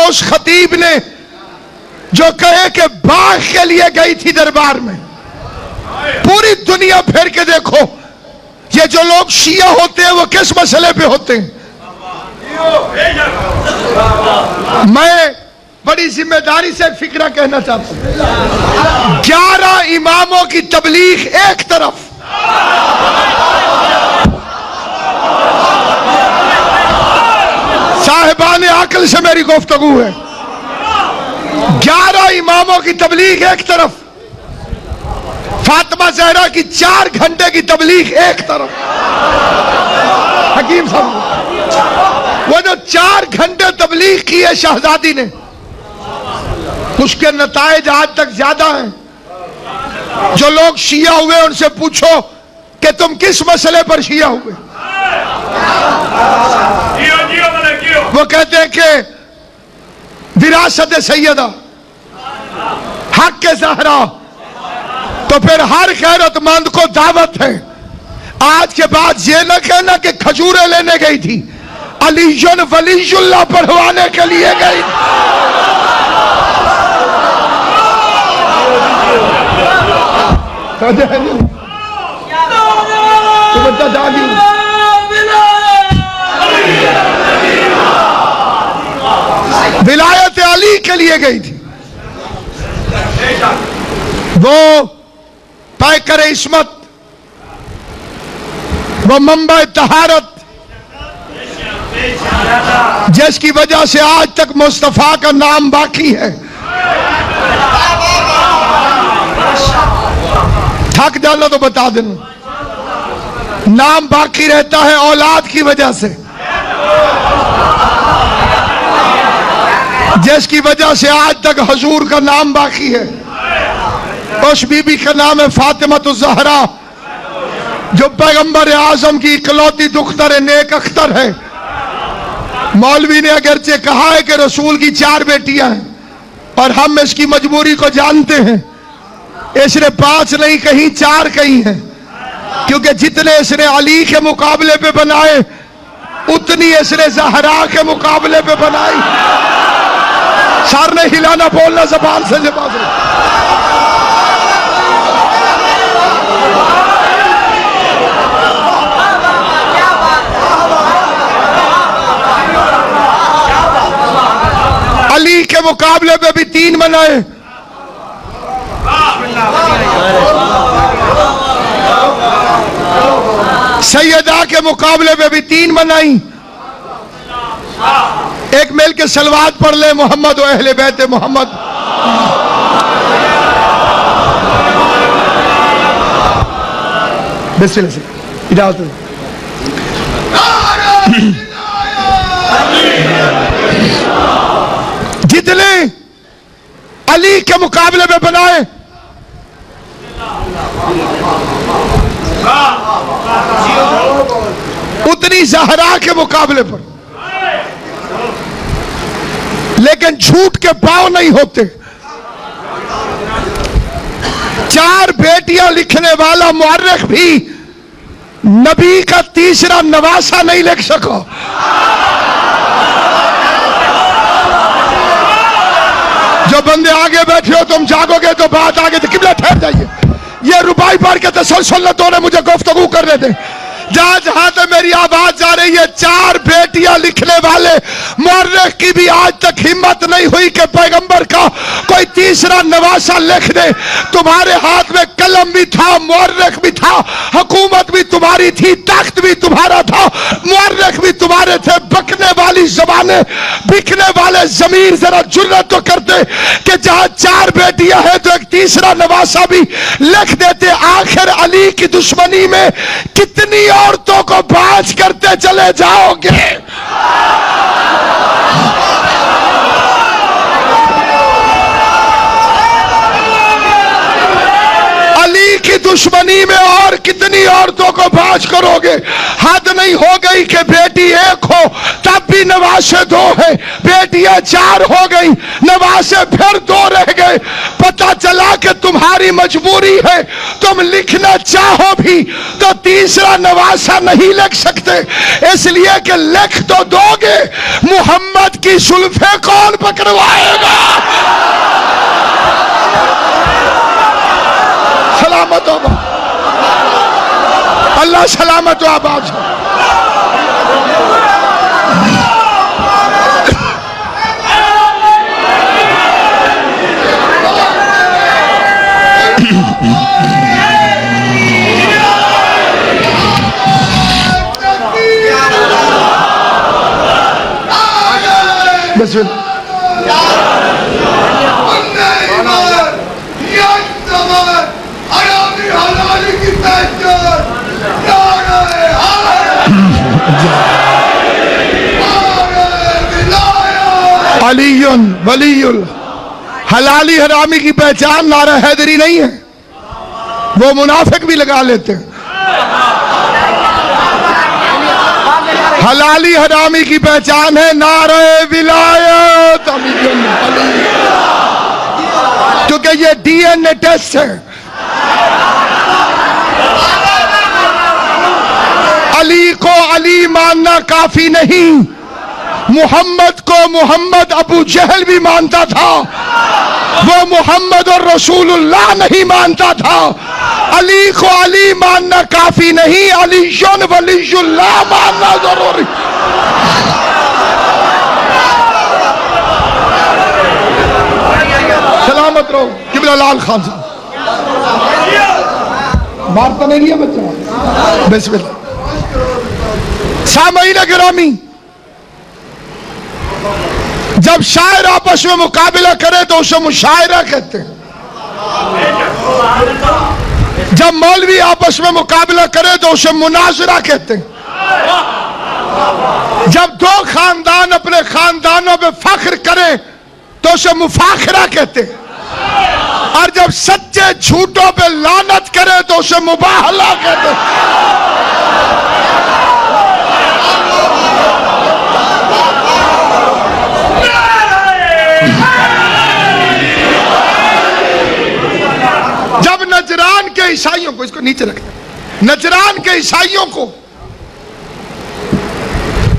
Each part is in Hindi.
उस खतीब ने जो कहे कि बाग के लिए गई थी दरबार में। पूरी दुनिया फिर के देखो, ये जो लोग शिया होते हैं वो किस मसले पे होते हैं। मैं बड़ी जिम्मेदारी से फिक्रा कहना चाहता हूं, 11 इमामों की तबलीग एक तरफ, साहिबान अक्ल से मेरी गुफ्तगू है, 11 इमामों की तबलीग एक तरफ, फातिमा ज़हरा की 4 घंटे की तबलीग एक तरफ। हकीम साहब, वो जो 4 घंटे तबलीग की है शहजादी ने, उसके नताइज आज तक ज्यादा हैं। जो लोग शिया हुए उनसे पूछो कि तुम किस मसले पर शिया हुए, वो कहते हैं कि विरासत सैयदा, हक के ज़हरा। तो फिर हर गैरतमंद को दावत है, आज के बाद ये न कहना कि खजूरें लेने गई थी, अलीजुन वलीजुल्लाह पढ़वाने के लिए गई। विलायत अली के लिए गई थी। वो पैकर इस्मत, वो मंबा तहारत, जिसकी वजह से आज तक मुस्तफा का नाम बाकी है। थक जाना तो बता देना, नाम बाकी रहता है औलाद की वजह से, जिसकी वजह से आज तक हुजूर का नाम बाकी है। उस बीबी का नाम है फातिमा ज़हरा, जो पैगंबर आजम की इकलौती दुख्तर नेक अख्तर है। मौलवी ने अगरचे कहा है कि रसूल की 4 बेटियां हैं और हम इसकी मजबूरी को जानते हैं, इसने 5 नहीं कहीं 4 कहीं हैं, क्योंकि जितने इसने अली के मुकाबले पे बनाए उतनी इसने ज़हरा के मुकाबले पे बनाई। सर ने हिलाना, बोलना ज़बान से जबान से। अली के मुकाबले पे भी 3 बनाए, सैयदा के मुकाबले पे भी 3 बनाई। एक मिल के सलवात पढ़ ले, मोहम्मद व अहले बैत मोहम्मद। बिस्मिल्लाह से इजाजत। जितने अली के मुकाबले में बनाए उतनी ज़हरा के मुकाबले पर, लेकिन झूठ के पांव नहीं होते। 4 बेटियां लिखने वाला मुअर्रिख भी नबी का तीसरा नवासा नहीं लिख सका। जो बंदे आगे बैठे हो तुम जागोगे तो बात आगे, किबला ठहर जाइए। ये रुबाई पढ़ के तसल्सुलतों ने मुझे गुफ्तगू करने दे। जहां जहां तक मेरी आवाज जा रही है, 4 बेटियां लिखने वाले मुअर्रिख की भी आज तक हिम्मत नहीं हुई कि पैगंबर का कोई तीसरा नवासा लिख दे। तुम्हारे हाथ में कलम भी था, मुअर्रिख भी था, हुकूमत भी तुम्हारी थी, तख्त भी तुम्हारा था, मुअर्रिख भी तुम्हारे थे। बकने वाली जबानें, बिकने वाले जमीर, जरा जुर्रत तो करते कि जहां 4 बेटियां हैं तो एक तीसरा नवासा भी लिख देते। आखिर अली की दुश्मनी में कितनी औरतों को बाज करते चले जाओगे? अली की दुश्मनी में और कितनी औरतों को बाज करोगे? हद नहीं नहीं हो गई कि बेटी एक हो तब भी नवासे दो है, बेटियां 4 हो गई, नवासे फिर 2 रह गए। पता चला कि तुम्हारी मजबूरी है, तुम लिखना चाहो भी तो तीसरा नवासा नहीं लिख सकते, इसलिए कि लिख तो दोगे, मोहम्मद की सुल्फे कौन पकड़वाएगा? सलामत हो अल्लाह, सलामत हो आबाद हो। अलीयुन वलीयुल, हलाली हरामी की पहचान नारा हैदरी नहीं है, वो मुनाफिक भी लगा लेते हैं। हलाली हरामी की पहचान है नारे विलायत, क्योंकि ये डीएनए टेस्ट है। अली को अली मानना काफी नहीं, मोहम्मद को मोहम्मद अबू जहल भी मानता था, वो मोहम्मद और रसूलुल्लाह नहीं मानता था। अली को अली मानना काफी नहीं, अलीयुन वलीयुल्लाह मानना जरूरी। सलामत रहो किबला लाल खान साहब, मारता नहीं है बच्चा। बिस्मिल्लाह। सामईन गिरामी, जब शायर आपस में मुकाबला करे तो उसे मुशायरा कहते हैं, जब मौलवी आपस में मुकाबला करे तो उसे मुनाजरा कहते हैं, जब 2 खानदान अपने खानदानों पे फख्र करें तो उसे मुफाखरा कहते हैं, और जब सच्चे झूठों पे लानत करे तो उसे मुबाहला कहते हैं। जब नजरान के ईसाइयों को, इसको नीचे रखते, नजरान के ईसाइयों को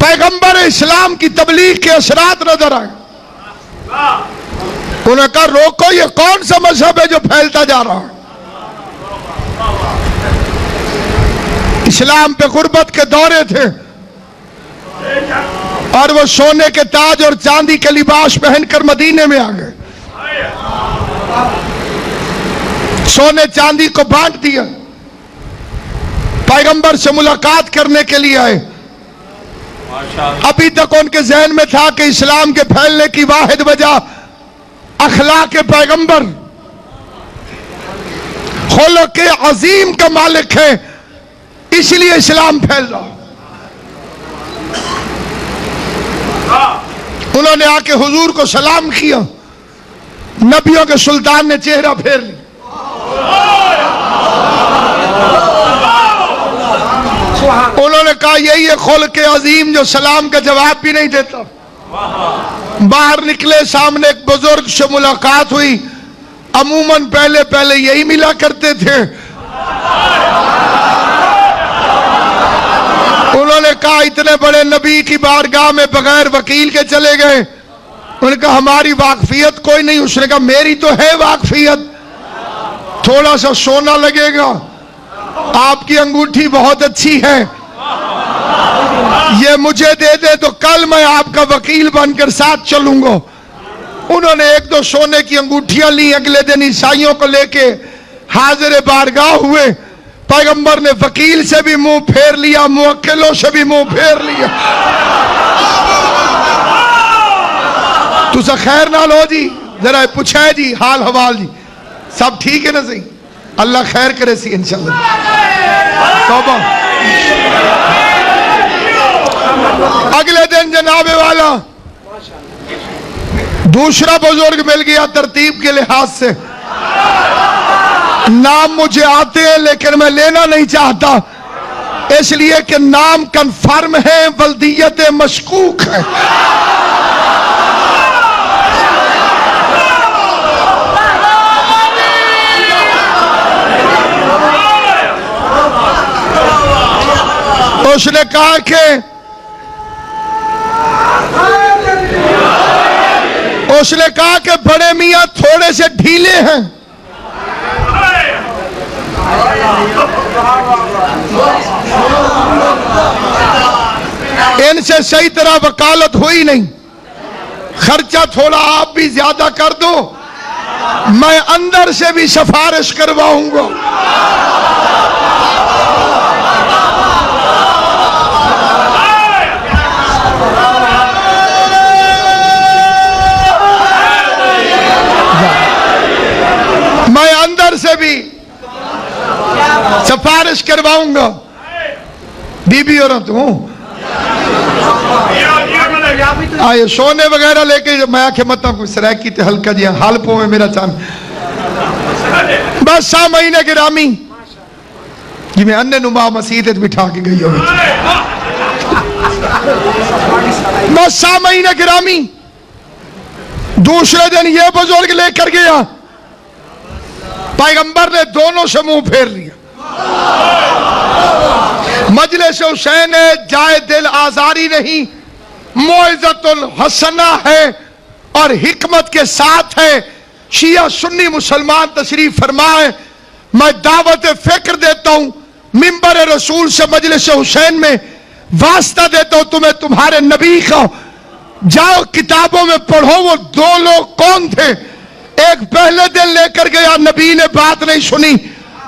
पैगंबर इस्लाम की तबलीग के असरात नजर आए, उन्होंने कहा रोको, ये कौन सा मजहब है जो फैलता जा रहा है? इस्लाम पे गुर्बत के दौरे थे और वो सोने के ताज और चांदी के लिबास पहनकर मदीने में आ गए, सोने चांदी को बांट दिया, पैगंबर से मुलाकात करने के लिए आए। अभी तक उनके जहन में था कि इस्लाम के फैलने की वाहिद वजह अखलाक पैगंबर, खुलक अजीम का मालिक है, इसलिए इस्लाम फैल रहा। उन्होंने आके हुजूर को सलाम किया, नबियों के सुल्तान ने चेहरा फेर लिया। उन्होंने कहा यही है खुल्क अजीम जो सलाम का जवाब भी नहीं देता। बाहर निकले, सामने एक बुजुर्ग से मुलाकात हुई, अमूमन पहले पहले यही मिला करते थे। उन्होंने कहा इतने बड़े नबी की बारगाह में बगैर वकील के चले गए। उन्होंने कहा हमारी वाकफियत कोई नहीं। उसने कहा मेरी तो है वाकफियत, थोड़ा सा सोना लगेगा, आपकी अंगूठी बहुत अच्छी है, ये मुझे दे दे तो कल मैं आपका वकील बनकर साथ चलूंगा। उन्होंने 1-2 सोने की अंगूठियां ली, अगले दिन ईसाइयों को लेके हाजिर बारगाह हुए। पैगंबर ने वकील से भी मुंह फेर लिया, मुवक्किलों से भी मुंह फेर लिया। तुझे खैर ना लो जी, जरा पूछे जी हाल हवाल जी, सब ठीक है ना? सही, अल्लाह खैर करे सी इंशाअल्लाह। तौबा। अगले दिन जनाबे वाला दूसरा बुजुर्ग मिल गया तरतीब के लिहाज से। नाम मुझे आते हैं लेकिन मैं लेना नहीं चाहता। इसलिए कि नाम कन्फर्म है, वल्दियत मशकूक है। उसने कहा कि बड़े मियां थोड़े से ढीले हैं, इनसे सही तरह वकालत हुई नहीं, खर्चा थोड़ा आप भी ज्यादा कर दो, मैं अंदर से भी सिफारिश करवाऊंगा। मैं अंदर से भी सिफारिश करवाऊंगा। बीबी औरत हूं, आए सोने वगैरह लेके मैं आखे मत कोई सराकी ते हल्का जी हालपों में मेरा चांद बस 6 महीने गिरामी जिमें अन्य नुमा मसीह बिठा के गई होगी, बस 6 महीने गिरामी। दूसरे दिन ये बुजुर्ग लेकर गया, पैगंबर ने दोनों से मुंह फेर लिया। मजलिस हुसैन है, जाए दिल आजारी नहीं, मौइज़तुल हसना है और हिकमत के साथ है। शिया सुन्नी मुसलमान तशरीफ फरमाए, मैं दावत फिक्र देता हूं, मिंबर रसूल से मजलिस हुसैन में वास्ता देता हूं तुम्हें तुम्हारे नबी का। जाओ किताबों में पढ़ो वो 2 लोग कौन थे। एक पहले दिन लेकर गया, नबी ने बात नहीं सुनी।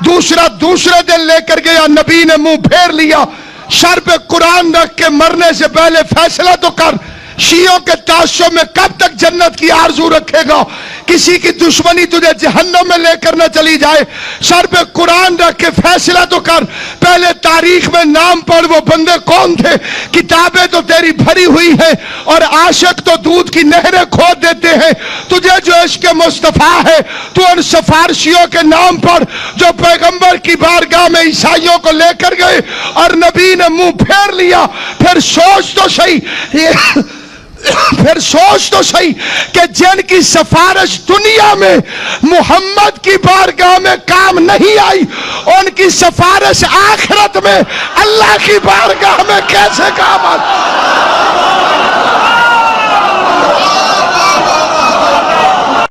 दूसरे दिन लेकर गया, नबी ने मुंह फेर लिया। सर पे कुरान रख के मरने से पहले फैसला तो कर, शियों के ताशुब में कब तक जन्नत की आरजू रखेगा। किसी की दुश्मनी तुझे जहन्नम में लेकर न चली जाए। सर पे कुरान रख के फैसला तो कर, पहले तारीख में नाम पढ़ वो बंदे कौन थे। किताबें तो तेरी भरी हुई है और आशिक तो दूध की नहरें खोद देते हैं। तुझे जो इश्क मुस्तफा है, तू उन सिफारिशियों के नाम पढ़ जो पैगंबर की बारगाह में ईसाइयों को लेकर गए और नबी ने मुंह फेर लिया। फिर सोच तो सही कि जिनकी सिफारिश दुनिया में मोहम्मद की बारगाह में काम नहीं आई, उनकी सिफारिश आखिरत में अल्लाह की बारगाह में कैसे काम आई।